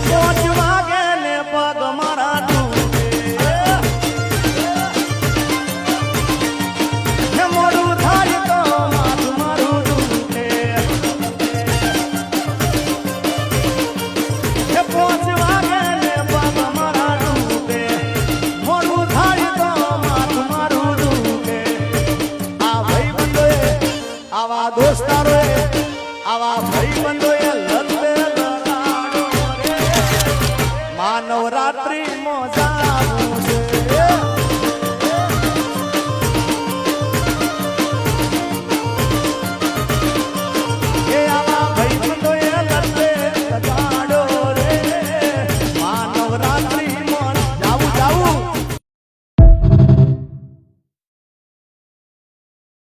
પોંચ વાગે ને પગ મારા તૂટે ને મોડું થાય તો માથું મારું તૂટે ને પોંચ વાગે ને પગ મારા તૂટે મોડું થાય તો માથું મારું તૂટે આ ભાઈ બંધોએ આવા દોસ્તારોએ આવા ભાઈ બંધોએ લડે લડાડો રે માનવ રાત્રિ મોજા